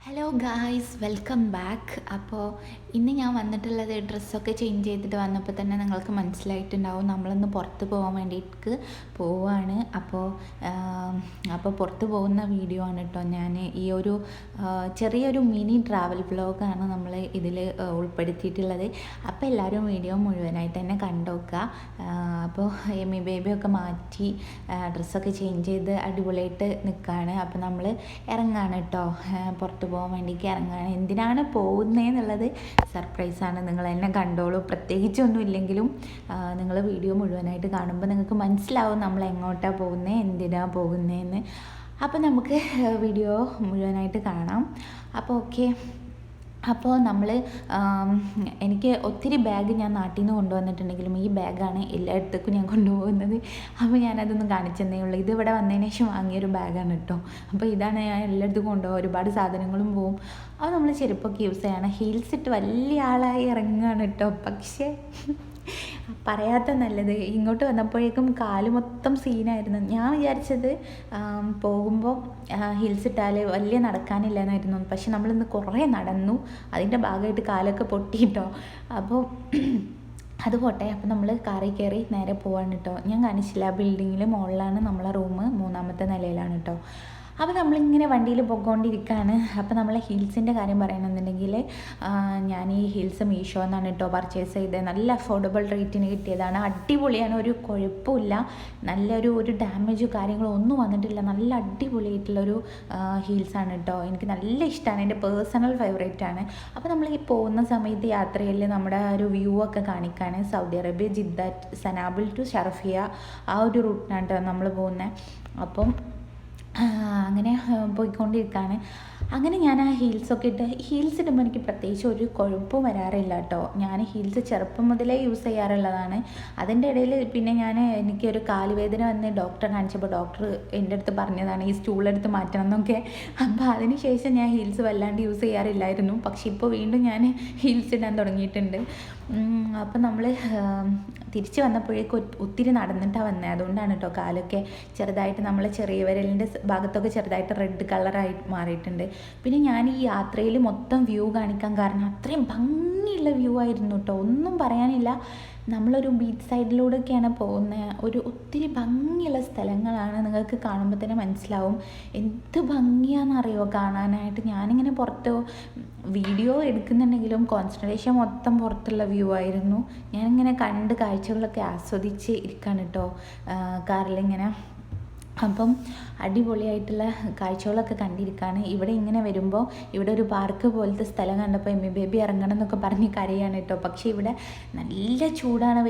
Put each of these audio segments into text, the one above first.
Hello guys, welcome back. അപ്പോൾ ഇന്ന് ഞാൻ വന്നിട്ടുള്ളത് ഡ്രസ്സൊക്കെ ചേഞ്ച് ചെയ്തിട്ട് വന്നപ്പോൾ തന്നെ നിങ്ങൾക്ക് മനസ്സിലായിട്ടുണ്ടാവും നമ്മളിന്ന് പുറത്ത് പോകാൻ വേണ്ടിയിട്ട് പോവുകയാണ്. അപ്പോൾ പുറത്ത് പോകുന്ന വീഡിയോ ആണ് കേട്ടോ. ഞാൻ ഈ ഒരു ചെറിയൊരു മിനി ട്രാവൽ വ്ലോഗാണ് നമ്മൾ ഇതിൽ ഉൾപ്പെടുത്തിയിട്ടുള്ളത്. അപ്പോൾ എല്ലാവരും വീഡിയോ മുഴുവനായിട്ട് തന്നെ കണ്ടുനോക്കുക. അപ്പോൾ എമ്മി ബേബിയൊക്കെ മാറ്റി ഡ്രസ്സൊക്കെ ചേഞ്ച് ചെയ്ത് അടിപൊളിയായിട്ട് നിൽക്കുകയാണ്. അപ്പോൾ നമ്മൾ ഇറങ്ങുകയാണ് കേട്ടോ, പുറത്ത് പോകാൻ വേണ്ടിയിട്ട് ഇറങ്ങുകയാണ്. എന്തിനാണ് പോകുന്നതെന്നുള്ളത് സർപ്രൈസാണ്, നിങ്ങൾ എന്നെ കണ്ടോളൂ. പ്രത്യേകിച്ചൊന്നും ഇല്ലെങ്കിലും നിങ്ങൾ വീഡിയോ മുഴുവനായിട്ട് കാണുമ്പോൾ നിങ്ങൾക്ക് മനസ്സിലാവും നമ്മൾ എങ്ങോട്ടാണ് പോകുന്നത്, എന്തിനാണ് പോകുന്നതെന്ന്. അപ്പോൾ നമുക്ക് വീഡിയോ മുഴുവനായിട്ട് കാണാം. അപ്പോൾ ഓക്കെ. അപ്പോൾ എനിക്ക് ഒത്തിരി ബാഗ് ഞാൻ നാട്ടിൽ നിന്ന് കൊണ്ടുവന്നിട്ടുണ്ടെങ്കിലും ഈ ബാഗാണ് എല്ലായിടത്തേക്കും ഞാൻ കൊണ്ടുപോകുന്നത്. അപ്പോൾ ഞാനതൊന്നും കാണിച്ചെന്നേ ഉള്ളൂ. ഇത് ഇവിടെ വന്നതിന് ശേഷം വാങ്ങിയൊരു ബാഗാണ് കേട്ടോ. അപ്പോൾ ഇതാണ് ഞാൻ എല്ലായിടത്തും കൊണ്ടുപോകുക. ഒരുപാട് സാധനങ്ങളും പോവും. അപ്പോൾ നമ്മൾ ചെരുപ്പൊക്കെ യൂസ് ചെയ്യണം. ഹീൽസ് ഇട്ട് വലിയ ആളായി ഇറങ്ങുകയാണ് കേട്ടോ. പക്ഷേ പറയാത്ത നല്ലത്, ഇങ്ങോട്ട് വന്നപ്പോഴേക്കും കാല് മൊത്തം സീനായിരുന്നു. ഞാൻ വിചാരിച്ചത് പോകുമ്പോൾ ഹിൽസ് ഇട്ടാൽ വലിയ നടക്കാനില്ല എന്നായിരുന്നു. പക്ഷെ നമ്മളിന്ന് കുറേ നടന്നു, അതിൻ്റെ ഭാഗമായിട്ട് കാലൊക്കെ പൊട്ടിയിട്ടോ. അപ്പോൾ അത് പോട്ടെ. അപ്പോൾ നമ്മൾ കാറിൽ കയറി നേരെ പോവാണ് കേട്ടോ. ഞാൻ കാണിച്ചില്ല, ബിൽഡിങ്ങിൽ മുകളിലാണ് നമ്മളെ റൂം, 3ാമത്തെ നിലയിലാണ് കേട്ടോ. അപ്പോൾ നമ്മളിങ്ങനെ വണ്ടിയിൽ പോയിക്കൊണ്ടിരിക്കുകയാണ്. അപ്പോൾ നമ്മളെ ഹീൽസിൻ്റെ കാര്യം പറയണമെന്നുണ്ടെങ്കിൽ ഞാൻ ഈ ഹീൽസ് മീഷോ എന്നാണ് കേട്ടോ പർച്ചേസ് ചെയ്തത്. നല്ല അഫോർഡബിൾ റേറ്റിന് കിട്ടിയതാണ്. അടിപൊളിയാണ്, ഒരു കുഴപ്പമില്ല. ഒരു ഡാമേജോ കാര്യങ്ങളോ ഒന്നും വന്നിട്ടില്ല. നല്ല അടിപൊളിയായിട്ടുള്ളൊരു ഹീൽസാണ് കേട്ടോ. എനിക്ക് നല്ല ഇഷ്ടമാണ്, എൻ്റെ പേഴ്സണൽ ഫേവറേറ്റാണ്. അപ്പോൾ നമ്മൾ ഈ പോകുന്ന സമയത്ത് യാത്രയിൽ നമ്മുടെ ഒരു വ്യൂ ഒക്കെ കാണിക്കാൻ Saudi Arabia, Jeddah, Sanabil to Sharafiya, ആ ഒരു റൂട്ടിനാണ് കേട്ടോ നമ്മൾ പോകുന്നത്. അപ്പം അങ്ങനെ പോയിക്കൊണ്ടിരിക്കുകയാണ്. അങ്ങനെ ഞാൻ ആ ഹീൽസൊക്കെ ഹീൽസ് ഇടുമ്പോൾ എനിക്ക് പ്രത്യേകിച്ച് ഒരു കുഴപ്പവും വരാറില്ല കേട്ടോ. ഞാൻ ഹീൽസ് ചെറുപ്പം മുതലേ യൂസ് ചെയ്യാറുള്ളതാണ്. അതിൻ്റെ ഇടയിൽ പിന്നെ എനിക്കൊരു കാലുവേദന വന്ന് ഡോക്ടറെ കാണിച്ചപ്പോൾ ഡോക്ടർ എൻ്റെ അടുത്ത് പറഞ്ഞതാണ് ഈ സ്റ്റൂളെടുത്ത് മാറ്റണം എന്നൊക്കെ. അപ്പോൾ അതിന് ശേഷം ഞാൻ ഹീൽസ് വല്ലാണ്ട് യൂസ് ചെയ്യാറില്ലായിരുന്നു. പക്ഷേ ഇപ്പോൾ വീണ്ടും ഞാൻ ഹീൽസ് ഇടാൻ തുടങ്ങിയിട്ടുണ്ട്. അപ്പോൾ നമ്മൾ തിരിച്ച് വന്നപ്പോഴേക്കും ഒത്തിരി നടന്നിട്ടാണ് വന്നത്. അതുകൊണ്ടാണ് കേട്ടോ കാലൊക്കെ ചെറുതായിട്ട് നമ്മളെ ചെറിയ വിരലിൻ്റെ ഭാഗത്തൊക്കെ ചെറുതായിട്ട് റെഡ് കളറായി മാറിയിട്ടുണ്ട്. പിന്നെ ഞാൻ ഈ യാത്രയിൽ മൊത്തം വ്യൂ കാണിക്കാൻ കാരണം അത്രയും ഭംഗിയുള്ള വ്യൂ ആയിരുന്നു കേട്ടോ. ഒന്നും പറയാനില്ല. നമ്മളൊരു ബീച്ച് സൈഡിലൂടെയൊക്കെയാണ് പോകുന്നത്. ഒത്തിരി ഭംഗിയുള്ള സ്ഥലങ്ങളാണ്. നിങ്ങൾക്ക് കാണുമ്പോൾ തന്നെ മനസ്സിലാവും എന്ത് ഭംഗിയാണെന്നറിയോ കാണാനായിട്ട്. ഞാനിങ്ങനെ പുറത്ത് വീഡിയോ എടുക്കുന്നുണ്ടെങ്കിലും കോൺസെൻട്രേഷൻ മൊത്തം പുറത്തുള്ള വ്യൂ ആയിരുന്നു. ഞാനിങ്ങനെ കണ്ട് കാഴ്ചകളൊക്കെ ആസ്വദിച്ച് ഇരിക്കുകയാണ് കേട്ടോ കാറിലിങ്ങനെ. അപ്പം അടിപൊളിയായിട്ടുള്ള കാഴ്ചകളൊക്കെ കണ്ടിരിക്കുകയാണ്. ഇവിടെ ഇങ്ങനെ വരുമ്പോൾ ഇവിടെ ഒരു പാർക്ക് പോലത്തെ സ്ഥലം കണ്ടപ്പോൾ എമ്മി ബേബി ഇറങ്ങണം എന്നൊക്കെ പറഞ്ഞ് കരയാണ് കേട്ടോ. പക്ഷേ ഇവിടെ നല്ല ചൂടാണ്,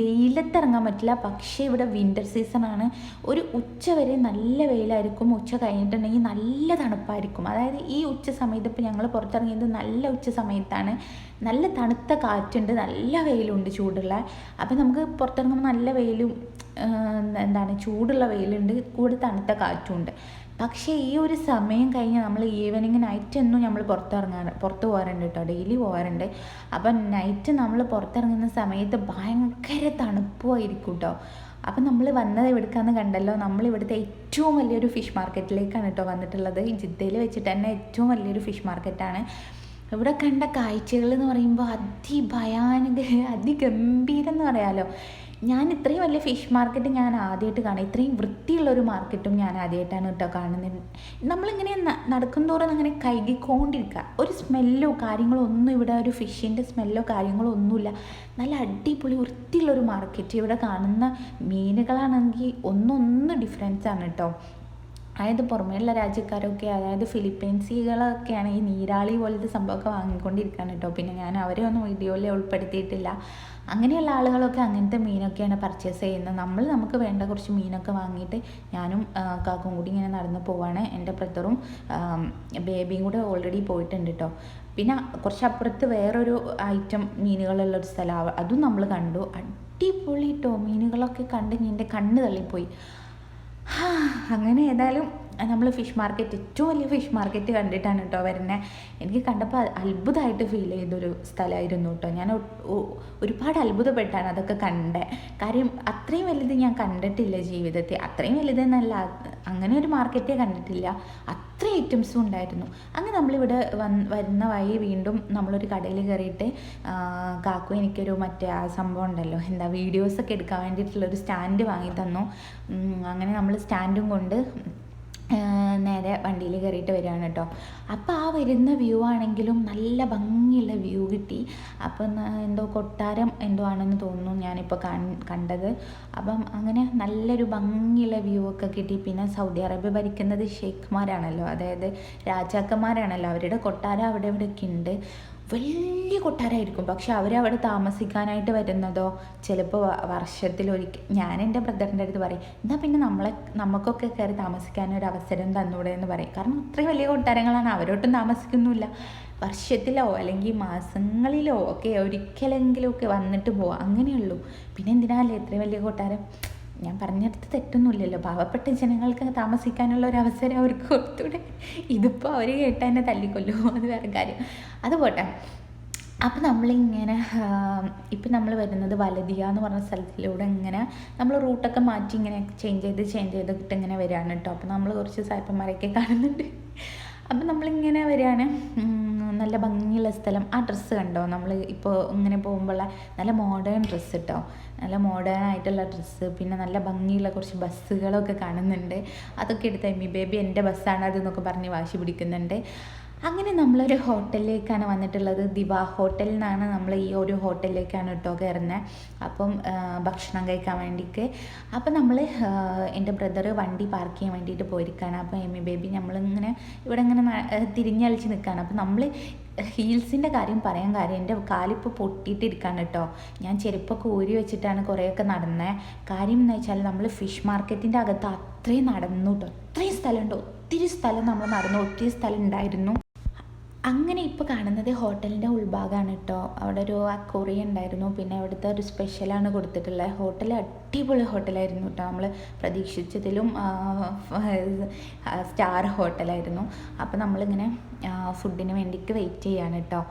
വെയിലത്ത് ഇറങ്ങാൻ പറ്റില്ല. പക്ഷേ ഇവിടെ വിൻ്റർ സീസണാണ്. ഒരു ഉച്ച വരെ നല്ല വെയിലായിരിക്കും, ഉച്ച കഴിഞ്ഞിട്ടുണ്ടെങ്കിൽ നല്ല തണുപ്പായിരിക്കും. അതായത് ഈ ഉച്ച സമയത്ത് ഇപ്പോൾ ഞങ്ങൾ പുറത്തിറങ്ങിയത് നല്ല ഉച്ച സമയത്താണ്. നല്ല തണുത്ത കാറ്റുണ്ട്, നല്ല വെയിലുണ്ട്, ചൂടുള്ള. അപ്പം നമുക്ക് പുറത്തിറങ്ങുമ്പോൾ നല്ല വെയിലും ചൂടുള്ള വെയിലുണ്ട്, കൂടെ തണുത്ത കാറ്റുമുണ്ട്. പക്ഷേ ഈ ഒരു സമയം കഴിഞ്ഞ് നമ്മൾ ഈവനിങ് നൈറ്റ് എന്നും നമ്മൾ പുറത്ത് പോകാറുണ്ട് കേട്ടോ, ഡെയിലി പോകാറുണ്ട്. അപ്പം നൈറ്റ് നമ്മൾ പുറത്തിറങ്ങുന്ന സമയത്ത് ഭയങ്കര തണുപ്പുമായിരിക്കും കേട്ടോ. അപ്പം നമ്മൾ വന്നത് എവിടേക്കാന്ന് കണ്ടല്ലോ, നമ്മൾ ഇവിടുത്തെ ഏറ്റവും വലിയൊരു ഫിഷ് മാർക്കറ്റിലേക്കാണ് കേട്ടോ വന്നിട്ടുള്ളത്. ഈ ജിദ്ദയിൽ വെച്ചിട്ട് തന്നെ ഏറ്റവും വലിയൊരു ഫിഷ് മാർക്കറ്റാണ്. ഇവിടെ കണ്ട കാഴ്ചകൾ എന്ന് പറയുമ്പോൾ അതിഗംഭീരം എന്ന് പറയാമല്ലോ. ഞാൻ ഇത്രയും വലിയ ഫിഷ് മാർക്കറ്റ് ഞാൻ ആദ്യമായിട്ട് കാണാം. ഇത്രയും വൃത്തിയുള്ളൊരു മാർക്കറ്റും ഞാൻ ആദ്യമായിട്ടാണ് കേട്ടോ കാണുന്നത്. നമ്മളിങ്ങനെ നടക്കും തോറും അങ്ങനെ കഴുകിക്കൊണ്ടിരിക്കുക. ഒരു സ്മെല്ലോ കാര്യങ്ങളോ ഒന്നും ഇവിടെ, ഒരു ഫിഷിൻ്റെ സ്മെല്ലോ കാര്യങ്ങളോ ഒന്നുമില്ല. നല്ല അടിപൊളി വൃത്തിയുള്ളൊരു മാർക്കറ്റ്. ഇവിടെ കാണുന്ന മീനുകളാണെങ്കിൽ ഒന്നൊന്ന് ഡിഫറൻസാണ് കേട്ടോ. അതായത് പുറമേയുള്ള രാജ്യക്കാരൊക്കെ, അതായത് ഫിലിപ്പീൻസികളൊക്കെയാണ് ഈ നീരാളി പോലത്തെ സംഭവമൊക്കെ വാങ്ങിക്കൊണ്ടിരിക്കുകയാണ് കേട്ടോ. പിന്നെ ഞാൻ അവരെ ഒന്നും വീഡിയോയിൽ ഉൾപ്പെടുത്തിയിട്ടില്ല. അങ്ങനെയുള്ള ആളുകളൊക്കെ അങ്ങനത്തെ മീനൊക്കെയാണ് പർച്ചേസ് ചെയ്യുന്നത്. നമുക്ക് വേണ്ട കുറച്ച് മീനൊക്കെ വാങ്ങിയിട്ട് ഞാനും കാക്കും കൂടി ഇങ്ങനെ നടന്ന് പോവാണ്. എൻ്റെ ബ്രദറും ബേബിയും കൂടെ ഓൾറെഡി പോയിട്ടുണ്ട് കേട്ടോ. പിന്നെ കുറച്ചപ്പുറത്ത് വേറൊരു ഐറ്റം മീനുകളുള്ളൊരു സ്ഥലം, അതും നമ്മൾ കണ്ടു. അടിപൊളി കേട്ടോ, മീനുകളൊക്കെ കണ്ട് എൻ്റെ കണ്ണ് തള്ളിപ്പോയി. അങ്ങനെ ഏതായാലും നമ്മൾ ഫിഷ് മാർക്കറ്റ്, ഏറ്റവും വലിയ ഫിഷ് മാർക്കറ്റ് കണ്ടിട്ടാണ് കേട്ടോ വരുന്നത്. എനിക്ക് കണ്ടപ്പോൾ അത്ഭുതമായിട്ട് ഫീൽ ചെയ്തൊരു സ്ഥലമായിരുന്നു കേട്ടോ. ഞാൻ ഒരുപാട് അത്ഭുതപ്പെട്ടാണ് അതൊക്കെ കണ്ടത്. കാര്യം അത്രയും വലുത് ഞാൻ കണ്ടിട്ടില്ല ജീവിതത്തിൽ. അത്രയും വലുതെന്നല്ല, അങ്ങനെ ഒരു മാർക്കറ്റേ കണ്ടിട്ടില്ല. അത്ര ഐറ്റംസും ഉണ്ടായിരുന്നു. അങ്ങനെ നമ്മളിവിടെ വരുന്ന വഴി വീണ്ടും നമ്മളൊരു കടയിൽ കയറിയിട്ട് കാക്കു എനിക്കൊരു മറ്റേ ആ സംഭവം ഉണ്ടല്ലോ, എന്താ വീഡിയോസൊക്കെ എടുക്കാൻ വേണ്ടിയിട്ടുള്ളൊരു സ്റ്റാൻഡ് വാങ്ങി തന്നു. അങ്ങനെ നമ്മൾ സ്റ്റാൻഡും കൊണ്ട് നേരെ വണ്ടിയിൽ കയറിയിട്ട് വരികയാണ് കേട്ടോ. അപ്പോൾ ആ വരുന്ന വ്യൂ ആണെങ്കിലും നല്ല ഭംഗിയുള്ള വ്യൂ കിട്ടി. അപ്പം എന്തോ കൊട്ടാരം എന്തോ ആണെന്ന് തോന്നുന്നു ഞാനിപ്പോൾ കണ്ടത്. അപ്പം അങ്ങനെ നല്ലൊരു ഭംഗിയുള്ള വ്യൂ ഒക്കെ കിട്ടി. പിന്നെ സൗദി അറേബ്യ ഭരിക്കുന്നത് ഷെയ്ഖ്മാരാണല്ലോ, അതായത് രാജാക്കന്മാരാണല്ലോ. അവരുടെ കൊട്ടാരം അവിടെ ഇവിടെയൊക്കെ ഉണ്ട്. വലിയ കൊട്ടാരമായിരിക്കും, പക്ഷെ അവരവിടെ താമസിക്കാനായിട്ട് വരുന്നതോ ചിലപ്പോൾ വർഷത്തിലൊരിക്കൽ. ഞാൻ എൻ്റെ ബ്രദറിൻ്റെ അടുത്ത് പറയും, എന്നാൽ പിന്നെ നമുക്കൊക്കെ കയറി താമസിക്കാനൊരു അവസരം തന്നൂടെ എന്ന് പറയും. കാരണം അത്രയും വലിയ കൊട്ടാരങ്ങളാണ്, അവരോട്ടും താമസിക്കുന്നില്ല. വർഷത്തിലോ അല്ലെങ്കിൽ മാസങ്ങളിലോ ഒക്കെ ഒരിക്കലെങ്കിലും ഒക്കെ വന്നിട്ട് പോവാം, അങ്ങനെയുള്ളൂ. പിന്നെ എന്തിനാല്ലേ ഇത്രയും വലിയ കൊട്ടാരം? ഞാൻ പറഞ്ഞെടുത്ത് തെറ്റൊന്നുമില്ലല്ലോ. പാവപ്പെട്ട ജനങ്ങൾക്ക് താമസിക്കാനുള്ള ഒരു അവസരം അവർക്ക് കൊടുത്തൂടെ? ഇതിപ്പോൾ അവർ കേട്ടാൽ എന്നെ തല്ലിക്കൊല്ലോ, അത് വേറെ കാര്യം. അതുപോട്ടെ. അപ്പം നമ്മളിങ്ങനെ ഇപ്പം നമ്മൾ വരുന്നത് വലതിയ എന്ന് പറഞ്ഞ സ്ഥലത്തിലൂടെ ഇങ്ങനെ നമ്മൾ റൂട്ടൊക്കെ മാറ്റി ഇങ്ങനെ ചേഞ്ച് ചെയ്തിട്ട് ഇങ്ങനെ വരികയാണ് കേട്ടോ. അപ്പം നമ്മൾ കുറച്ച് സായിപ്പന്മാരൊക്കെ കാണുന്നുണ്ട്. അപ്പം നമ്മളിങ്ങനെ വരികയാണ്. നല്ല ഭംഗിയുള്ള സ്ഥലം. ആ ഡ്രസ്സ് കണ്ടോ, നമ്മൾ ഇപ്പോൾ ഇങ്ങനെ പോകുമ്പോൾ നല്ല മോഡേൺ ഡ്രസ്സ് കേട്ടോ, നല്ല മോഡേൺ ആയിട്ടുള്ള ഡ്രസ്സ്. പിന്നെ നല്ല ഭംഗിയുള്ള കുറച്ച് ബസ്സുകളൊക്കെ കാണുന്നുണ്ട്. അതൊക്കെ എടുത്ത് എമ്മി ബേബി എൻ്റെ ബസ്സാണ് അതെന്നൊക്കെ പറഞ്ഞ് വാശി പിടിക്കുന്നുണ്ട്. അങ്ങനെ നമ്മളൊരു ഹോട്ടലിലേക്കാണ് വന്നിട്ടുള്ളത്. ദിവാ ഹോട്ടലിൽ നിന്നാണ് നമ്മൾ ഈ ഒരു ഹോട്ടലിലേക്കാണ് കേട്ടോ കയറുന്നത്. അപ്പം ഭക്ഷണം കഴിക്കാൻ വേണ്ടിയിട്ട്. അപ്പം നമ്മൾ എൻ്റെ ബ്രദർ വണ്ടി പാർക്ക് ചെയ്യാൻ വേണ്ടിയിട്ട് പോയിരിക്കുകയാണ്. അപ്പോൾ എമ്മി ബേബി നമ്മളിങ്ങനെ ഇവിടെ ഇങ്ങനെ തിരിഞ്ഞളിച്ച് നിൽക്കുകയാണ്. അപ്പം നമ്മൾ ഹീൽസിൻ്റെ കാര്യം പറയാൻ കാര്യം, എൻ്റെ കാലിപ്പോൾ പൊട്ടിയിട്ടിരിക്കുകയാണ് കേട്ടോ. ഞാൻ ചെരുപ്പൊക്കെ ഊരി വെച്ചിട്ടാണ് കുറേയൊക്കെ നടന്നത്. കാര്യം എന്ന് വെച്ചാൽ നമ്മൾ ഫിഷ് മാർക്കറ്റിൻ്റെ അകത്ത് അത്രയും നടന്നു കേട്ടോ. അത്രയും സ്ഥലമുണ്ട്, ഒത്തിരി സ്ഥലം നമ്മൾ നടന്നു, ഒത്തിരി സ്ഥലം ഉണ്ടായിരുന്നു. അങ്ങനെ ഇപ്പോൾ കാണുന്നത് ഹോട്ടലിൻ്റെ ഉൾഭാഗമാണ് കേട്ടോ. അവിടെ ഒരു അക്വേറിയം ഉണ്ടായിരുന്നു. പിന്നെ അവിടുത്തെ ഒരു സ്പെഷ്യലാണ് കൊടുത്തിട്ടുള്ളത്. ഹോട്ടൽ അടിപൊളി ഹോട്ടലായിരുന്നു കേട്ടോ. നമ്മൾ പ്രതീക്ഷിച്ചതിലും സ്റ്റാർ ഹോട്ടലായിരുന്നു. അപ്പോൾ നമ്മളിങ്ങനെ ഫുഡിന് വേണ്ടിയിട്ട് വെയിറ്റ് ചെയ്യാണ് കേട്ടോ.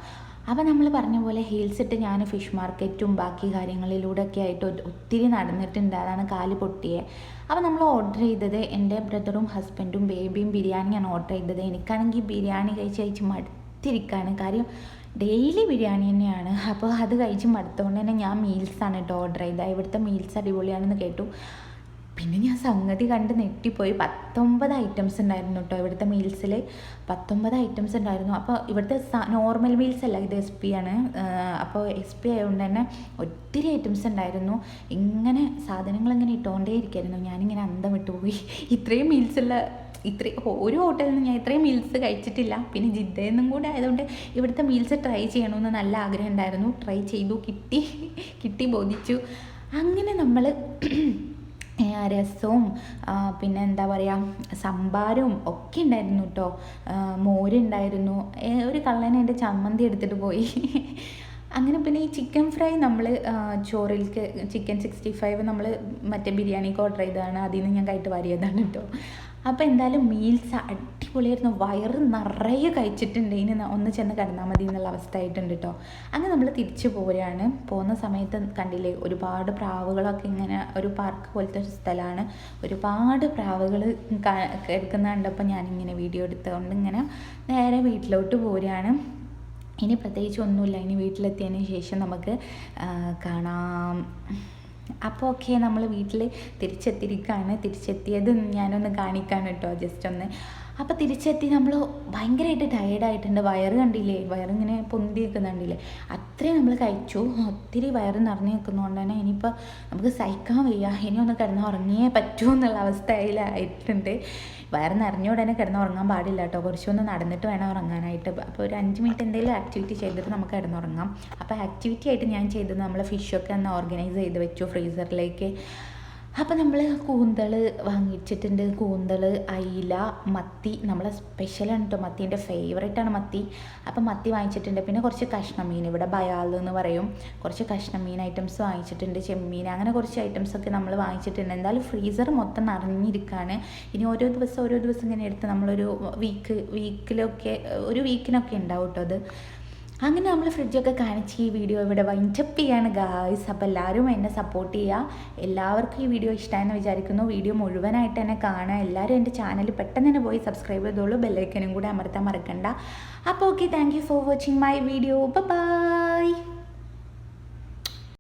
അപ്പോൾ നമ്മൾ പറഞ്ഞ പോലെ ഹീൽസ് ഇട്ട് ഞാൻ ഫിഷ് മാർക്കറ്റും ബാക്കി കാര്യങ്ങളിലൂടെയൊക്കെ ആയിട്ട് ഒത്തിരി നടന്നിട്ടുണ്ട്. അതാണ് കാല് പൊട്ടിയത്. അപ്പോൾ നമ്മൾ ഓർഡർ ചെയ്തത്, എൻ്റെ ബ്രദറും ഹസ്ബൻഡും ബേബിയും ബിരിയാണിയാണ് ഓർഡർ ചെയ്തത്. എനിക്കാണെങ്കിൽ ബിരിയാണി കഴിച്ച് മടുത്തിരിക്കുകയാണ്. കാര്യം ഡെയിലി ബിരിയാണി തന്നെയാണ്. അപ്പോൾ അത് കഴിച്ച് മടുത്തുകൊണ്ട് തന്നെ ഞാൻ മീൽസാണ് കേട്ടോ ഓർഡർ ചെയ്തത്. ഇവിടുത്തെ മീൽസ് അടിപൊളിയാണെന്ന് കേട്ടു. പിന്നെ ഞാൻ സംഗതി കണ്ട് നെട്ടിപ്പോയി. 19 ഐറ്റംസ് ഉണ്ടായിരുന്നു കേട്ടോ ഇവിടുത്തെ മീൽസിൽ. 19 ഐറ്റംസ് ഉണ്ടായിരുന്നു. അപ്പോൾ ഇവിടുത്തെ നോർമൽ മീൽസ് അല്ല, ഇത് SP ആണ്. അപ്പോൾ SP ആയതുകൊണ്ട് തന്നെ ഒത്തിരി ഐറ്റംസ് ഉണ്ടായിരുന്നു. ഇങ്ങനെ സാധനങ്ങൾ ഇങ്ങനെ ഇട്ടുകൊണ്ടേ ഇരിക്കുമായിരുന്നു. ഞാനിങ്ങനെ അന്തം വിട്ടുപോയി. ഇത്രയും മീൽസുള്ള ഒരു ഹോട്ടലിൽ നിന്ന് ഞാൻ ഇത്രയും മീൽസ് കഴിച്ചിട്ടില്ല. പിന്നെ ജിദ്ദയിൽ നിന്നും കൂടെ ആയതുകൊണ്ട് ഇവിടുത്തെ മീൽസ് ട്രൈ ചെയ്യണമെന്ന് നല്ല ആഗ്രഹം ഉണ്ടായിരുന്നു. ട്രൈ ചെയ്തു, കിട്ടി ബോധിച്ചു. അങ്ങനെ നമ്മൾ രസവും പിന്നെ എന്താ പറയുക സംഭാരവും ഒക്കെ ഉണ്ടായിരുന്നു കേട്ടോ. മോരുണ്ടായിരുന്നു. ഒരു കള്ളൻ എൻ്റെ ചമ്മന്തി എടുത്തിട്ട് പോയി. അങ്ങനെ പിന്നെ ഈ ചിക്കൻ ഫ്രൈ നമ്മൾ ചോറിലേക്ക് ചിക്കൻ 65 നമ്മൾ മറ്റേ ബിരിയാണിക്ക് ഓർഡർ ചെയ്തതാണ്. അതിൽ നിന്ന് ഞാൻ കയറ്റി വാരിയതാണ് കേട്ടോ. അപ്പോൾ എന്തായാലും മീൽസ് അടിപൊളിയായിരുന്നു. വയറ് നിറയെ കഴിച്ചിട്ടുണ്ട്. ഇനി ഒന്ന് ചെന്ന് കിടന്നാൽ മതി എന്നുള്ള അവസ്ഥ ആയിട്ടുണ്ട് കേട്ടോ. അങ്ങനെ നമ്മൾ തിരിച്ചു പോരുകയാണ്. പോകുന്ന സമയത്ത് കണ്ടില്ലേ ഒരുപാട് പ്രാവുകളൊക്കെ ഇങ്ങനെ, ഒരു പാർക്ക് പോലത്തെ ഒരു സ്ഥലമാണ്. ഒരുപാട് പ്രാവുകൾ കിടക്കുന്ന കണ്ടപ്പോൾ ഞാനിങ്ങനെ വീഡിയോ എടുത്തുകൊണ്ട് ഇങ്ങനെ നേരെ വീട്ടിലോട്ട് പോരുകയാണ്. ഇനി പ്രത്യേകിച്ച് ഒന്നുമില്ല. ഇനി വീട്ടിലെത്തിയതിന് ശേഷം നമുക്ക് കാണാം. അപ്പോൾ ഓക്കെ, നമ്മൾ വീട്ടിൽ തിരിച്ചെത്തിയത് ഞാനൊന്ന് കാണിക്കാൻ കേട്ടോ, ജസ്റ്റ് ഒന്ന്. അപ്പോൾ തിരിച്ചെത്തി നമ്മൾ ഭയങ്കരമായിട്ട് ടയേർഡായിട്ടുണ്ട്. വയറ് കണ്ടില്ലേ, വയറിങ്ങനെ പൊന്തി നിൽക്കുന്നുണ്ടില്ലേ, അത്രയും നമ്മൾ കഴിച്ചു. ഒത്തിരി വയറ് നിറഞ്ഞു നിൽക്കുന്നതുകൊണ്ട് തന്നെ ഇനിയിപ്പോൾ നമുക്ക് സഹിക്കാൻ വയ്യ. ഇനി ഒന്ന് കിടന്ന് ഉറങ്ങിയേ പറ്റൂ എന്നുള്ള അവസ്ഥയിലായിട്ടുണ്ട്. വയറ് നിറഞ്ഞ ഉടനെ കിടന്ന് ഉറങ്ങാൻ പാടില്ല കേട്ടോ. കുറച്ചൊന്ന് നടന്നിട്ട് വേണം ഉറങ്ങാനായിട്ട്. അപ്പോൾ ഒരു 5 മിനിറ്റ് എന്തെങ്കിലും ആക്ടിവിറ്റി ചെയ്തിട്ട് നമുക്ക് കിടന്നുറങ്ങാം. അപ്പോൾ ആക്ടിവിറ്റി ആയിട്ട് ഞാൻ ചെയ്തത് നമ്മൾ ഫിഷൊക്കെ ഒന്ന് ഓർഗനൈസ് ചെയ്ത് വെച്ചു ഫ്രീസറിലേക്ക്. അപ്പോൾ നമ്മൾ കൂന്തൾ വാങ്ങിച്ചിട്ടുണ്ട്. കൂന്തൾ, അയില, മത്തി. നമ്മളെ സ്പെഷ്യലാണ് കേട്ടോ, മത്തീൻ്റെ ഫേവറേറ്റാണ് മത്തി. അപ്പം മത്തി വാങ്ങിച്ചിട്ടുണ്ട്. പിന്നെ കുറച്ച് കഷ്ണമീൻ, ഇവിടെ ബയാൽ എന്ന് പറയും, കുറച്ച് കഷ്ണമീൻ ഐറ്റംസ് വാങ്ങിച്ചിട്ടുണ്ട്. ചെമ്മീൻ, അങ്ങനെ കുറച്ച് ഐറ്റംസൊക്കെ നമ്മൾ വാങ്ങിച്ചിട്ടുണ്ട്. എന്തായാലും ഫ്രീസർ മൊത്തം നിറഞ്ഞിരിക്കുകയാണ്. ഇനി ഓരോ ദിവസം ഇങ്ങനെ എടുത്ത് നമ്മളൊരു ഒരു വീക്കിനൊക്കെ ഉണ്ടാവും കേട്ടോ അത്. അങ്ങനെ നമ്മൾ ഫ്രിഡ്ജൊക്കെ കാണിച്ച് ഈ വീഡിയോ ഇവിടെ വൈൻഡപ്പ് ചെയ്യാണ് ഗായ്സ്. അപ്പോൾ എല്ലാവരും എന്നെ സപ്പോർട്ട് ചെയ്യുക. എല്ലാവർക്കും ഈ വീഡിയോ ഇഷ്ടമായെന്ന് വിചാരിക്കുന്നു. വീഡിയോ മുഴുവനായിട്ട് തന്നെ കാണുക. എല്ലാവരും എൻ്റെ ചാനൽ പെട്ടെന്ന് തന്നെ പോയി സബ്സ്ക്രൈബ് ചെയ്തോളൂ. ബെല്ലൈക്കനും കൂടെ അമർത്താൻ മറക്കണ്ട. അപ്പോൾ okay, thank you for watching my video. By.